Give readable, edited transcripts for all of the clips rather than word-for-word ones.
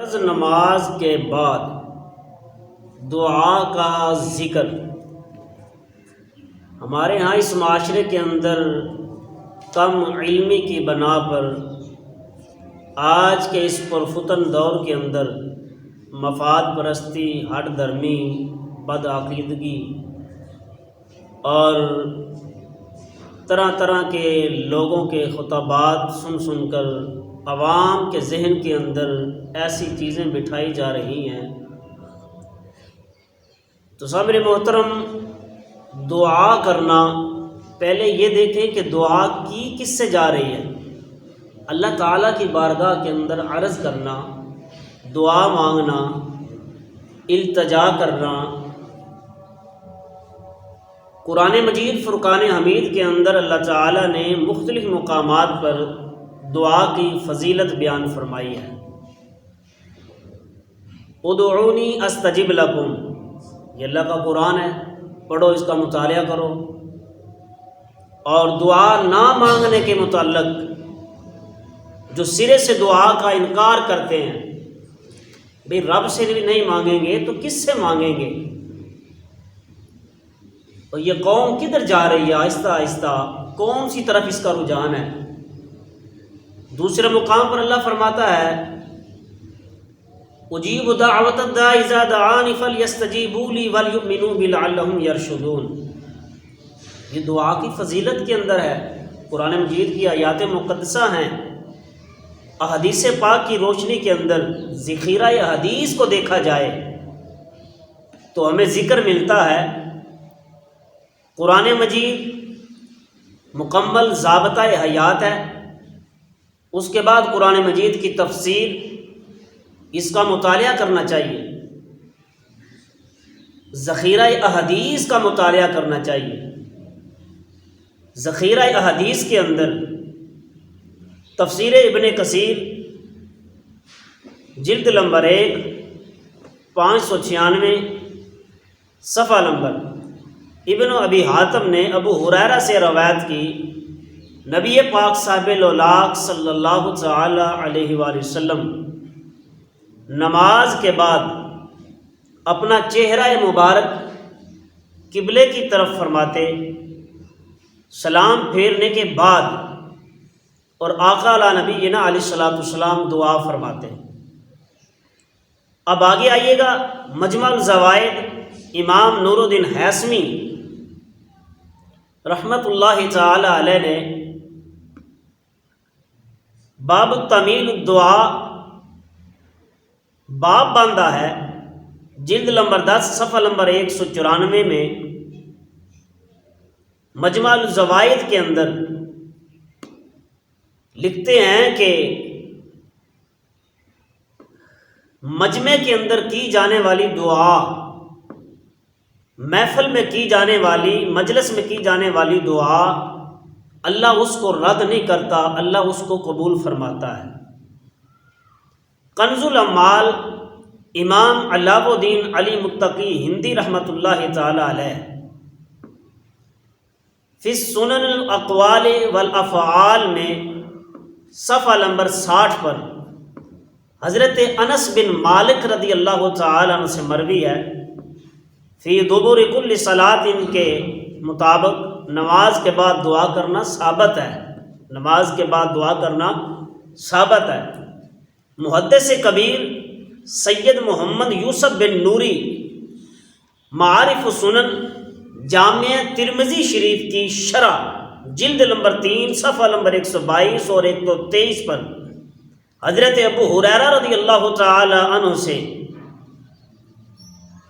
فرض نماز کے بعد دعا کا ذکر ہمارے ہاں اس معاشرے کے اندر کم علمی کی بنا پر آج کے اس پرفتن دور کے اندر مفاد پرستی، ہٹ درمی، بد عقیدگی اور طرح طرح کے لوگوں کے خطبات سن کر عوام کے ذہن کے اندر ایسی چیزیں بٹھائی جا رہی ہیں۔ تو سامعین محترم، دعا کرنا، پہلے یہ دیکھیں کہ دعا کی کس سے جا رہی ہے۔ اللہ تعالیٰ کی بارگاہ کے اندر عرض کرنا، دعا مانگنا، التجا کرنا۔ قرآن مجید فرقان حمید کے اندر اللہ تعالیٰ نے مختلف مقامات پر دعا کی فضیلت بیان فرمائی ہے۔ ادعونی استجب لکم، یہ اللہ کا قرآن ہے، پڑھو، اس کا مطالعہ کرو۔ اور دعا نہ مانگنے کے متعلق جو سرے سے دعا کا انکار کرتے ہیں، بھئی رب سے بھی نہیں مانگیں گے تو کس سے مانگیں گے؟ اور یہ قوم کدھر جا رہی ہے؟ آہستہ آہستہ کون سی طرف اس کا رجحان ہے؟ دوسرے مقام پر اللہ فرماتا ہے، اجیب دعوت الداع اذا دعان فلیستجیبوا لی ولیؤمنوا بی لعلہم یرشدون۔ یہ دعا کی فضیلت کے اندر ہے، قرآن مجید کی آیات مقدسہ ہیں۔ احادیث پاک کی روشنی کے اندر ذخیرہ احادیث کو دیکھا جائے تو ہمیں ذکر ملتا ہے۔ قرآن مجید مکمل ضابطہ حیات ہے۔ اس کے بعد قرآن مجید کی تفسیر، اس کا مطالعہ کرنا چاہیے، ذخیرہ احادیث کا مطالعہ کرنا چاہیے۔ ذخیرہ احادیث کے اندر تفسیر ابن کثیر جلد نمبر 1 596 صفحہ نمبر، ابن ابی حاتم نے ابو ہریرہ سے روایت کی، نبی پاک صاحب الاولاق صلی اللہ تعالی علیہ وآلہ وسلم نماز کے بعد اپنا چہرہ مبارک قبلے کی طرف فرماتے، سلام پھیرنے کے بعد، اور آقا علی نبینا علیہ الصلوۃ والسلام دعا فرماتے۔ اب آگے آئیے گا، مجمع الزوائد امام نور الدین ہیثمی رحمۃ اللہ تعالی علیہ نے باب تمیل الدعا باب باندھا ہے، جلد نمبر 10 صفحہ نمبر 194 میں مجمع الزوائد کے اندر لکھتے ہیں کہ مجمع کے اندر کی جانے والی دعا، محفل میں کی جانے والی، مجلس میں کی جانے والی دعا، اللہ اس کو رد نہیں کرتا، اللہ اس کو قبول فرماتا ہے۔ کنز الاموال امام علاء الدین علی متقی ہندی رحمۃ اللہ تعالی علیہ فی السنن الاقوال والافعال میں صفحہ نمبر 60 پر حضرت انس بن مالک رضی اللہ تعالی عنہ سے مروی ہے، فی دبر کل صلاۃ کے مطابق نماز کے بعد دعا کرنا ثابت ہے، نماز کے بعد دعا کرنا ثابت ہے۔ محدث کبیر سید محمد یوسف بن نوری معارف و سنن جامع ترمذی شریف کی شرح جلد نمبر 3 صفحہ نمبر 122 اور 123 پر حضرت ابو ہریرہ رضی اللہ تعالی عنہ سے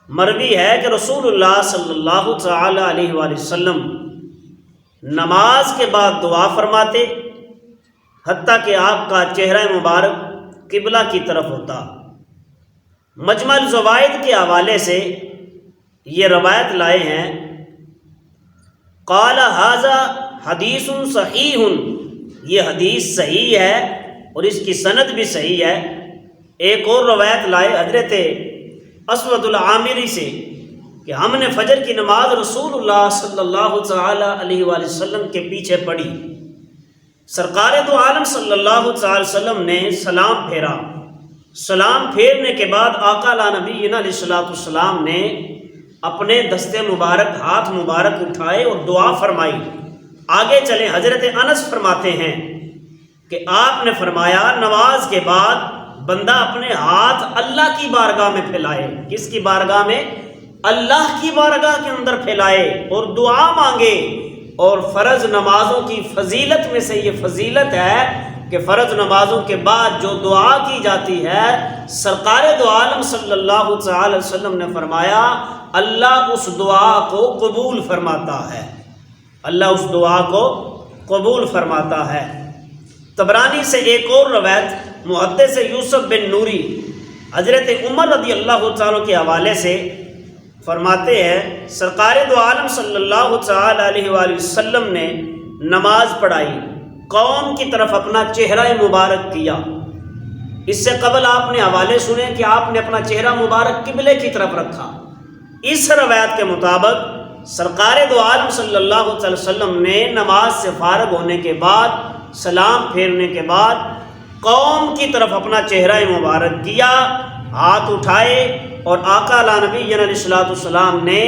مروی ہے کہ رسول اللہ صلی اللہ تعالی علیہ وآلہ وسلم نماز کے بعد دعا فرماتے، حتیٰ کہ آپ کا چہرہ مبارک قبلہ کی طرف ہوتا۔ مجمع الزوائد کے حوالے سے یہ روایت لائے ہیں، قال ھذا حدیث صحیح، یہ حدیث صحیح ہے اور اس کی سند بھی صحیح ہے۔ ایک اور روایت لائے حضرت اسود العامری سے کہ ہم نے فجر کی نماز رسول اللہ صلی اللہ تعالی علیہ وآلہ وسلم کے پیچھے پڑھی، سرکار دو عالم صلی اللہ تعالی وسلم نے سلام پھیرا سلام پھیرنے کے بعد آقا لا نبینا علیہ الصلوۃ والسلام نے اپنے دستے مبارک ہاتھ مبارک اٹھائے اور دعا فرمائی۔ آگے چلیں، حضرت انس فرماتے ہیں کہ آپ نے فرمایا نماز کے بعد بندہ اپنے ہاتھ اللہ کی بارگاہ میں پھیلائے۔ کس کی بارگاہ میں؟ اللہ کی بارگاہ کے اندر پھیلائے اور دعا مانگے۔ اور فرض نمازوں کی فضیلت میں سے یہ فضیلت ہے کہ فرض نمازوں کے بعد جو دعا کی جاتی ہے، سرکار دو عالم صلی اللہ تعالی وسلم نے فرمایا اللہ اس دعا کو قبول فرماتا ہے، اللہ اس دعا کو قبول فرماتا ہے۔ طبرانی سے ایک اور روایت محدث یوسف بن نوری حضرت عمر رضی اللہ تعالیٰ کے حوالے سے فرماتے ہیں سرکار دو عالم صلی اللہ تعالی علیہ وآلہ وسلم نے نماز پڑھائی، قوم کی طرف اپنا چہرہ مبارک کیا۔ اس سے قبل آپ نے حوالے سنے کہ آپ نے اپنا چہرہ مبارک قبلے کی طرف رکھا۔ اس روایت کے مطابق سرکار دو عالم صلی اللہ علیہ وسلم نے نماز سے فارغ ہونے کے بعد، سلام پھیرنے کے بعد قوم کی طرف اپنا چہرہ مبارک کیا، ہاتھ اٹھائے اور آقا لا نبی علیہ الصلوۃ والسلام نے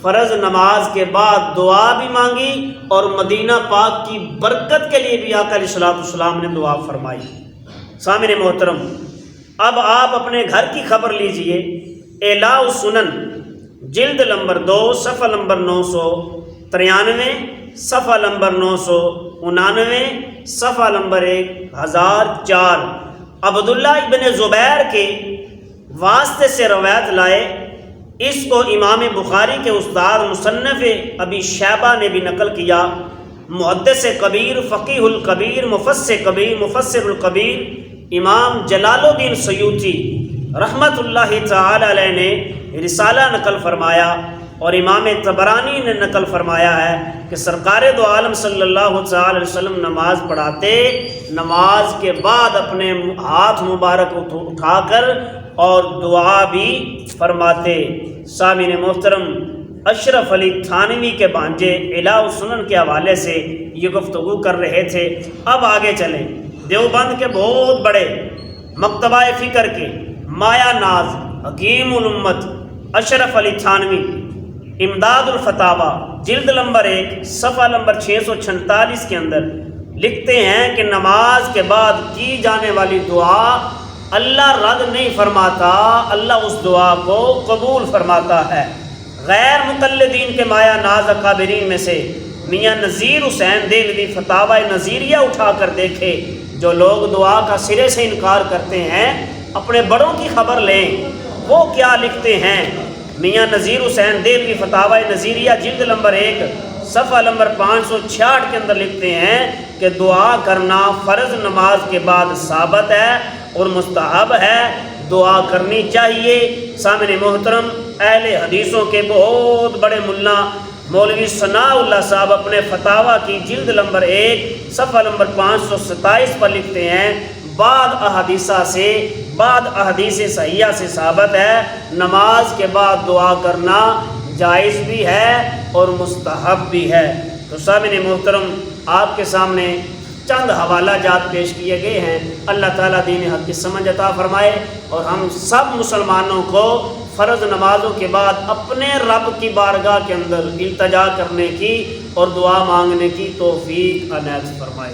فرض نماز کے بعد دعا بھی مانگی اور مدینہ پاک کی برکت کے لیے بھی آقا علیہ الصلوۃ والسلام نے دعا فرمائی۔ سامعین محترم، اب آپ اپنے گھر کی خبر لیجئے۔ اعلاء السنن جلد نمبر 2 صفحہ نمبر 993، صفحہ نمبر 999، صفحہ نمبر 1004 عبداللہ ابن زبیر کے واسطے سے روایت لائے۔ اس کو امام بخاری کے استاد مصنف ابی شیبہ نے بھی نقل کیا۔ محدث کبیر، فقیہ الکبیر، مفسر الکبیر امام جلال الدین سیوطی رحمت اللہ تعالی علیہ نے رسالہ نقل فرمایا، اور امام طبرانی نے نقل فرمایا ہے کہ سرکار دو عالم صلی اللہ تعالی علیہ وسلم نماز پڑھاتے، نماز کے بعد اپنے ہاتھ مبارک اٹھا کر اور دعا بھی فرماتے۔ سامعین محترم، اشرف علی تھانوی کے بھانجے اعلاء السنن کے حوالے سے یہ گفتگو کر رہے تھے۔ اب آگے چلیں، دیوبند کے بہت بڑے مکتبہ فکر کے مایا ناز حکیم الامت اشرف علی تھانوی امداد الفتاوی جلد نمبر 1 صفحہ نمبر 646 کے اندر لکھتے ہیں کہ نماز کے بعد کی جانے والی دعا اللہ رد نہیں فرماتا، اللہ اس دعا کو قبول فرماتا ہے۔ غیر مقلدین کے مایا ناز اکابرین میں سے میاں نذیر حسین دہلوی فتاوی نذیریہ اٹھا کر دیکھے۔ جو لوگ دعا کا سرے سے انکار کرتے ہیں اپنے بڑوں کی خبر لیں، وہ کیا لکھتے ہیں۔ میاں نذیر حسین دہلوی فتاوی نذیریہ جلد نمبر 1 صفحہ نمبر 566 کے اندر لکھتے ہیں کہ دعا کرنا فرض نماز کے بعد ثابت ہے اور مستحب ہے، دعا کرنی چاہیے۔ سامعین محترم، اہل حدیثوں کے بہت بڑے ملا مولوی ثناء اللہ صاحب اپنے فتاوی کی جلد نمبر 1 صفحہ نمبر 527 پر لکھتے ہیں بعد احادیث صحیحہ سے ثابت ہے نماز کے بعد دعا کرنا جائز بھی ہے اور مستحب بھی ہے۔ تو سامعین محترم، آپ کے سامنے چند حوالہ جات پیش کیے گئے ہیں۔ اللہ تعالیٰ دین حق کی سمجھ عطا فرمائے اور ہم سب مسلمانوں کو فرض نمازوں کے بعد اپنے رب کی بارگاہ کے اندر التجا کرنے کی اور دعا مانگنے کی توفیق عنایت فرمائے۔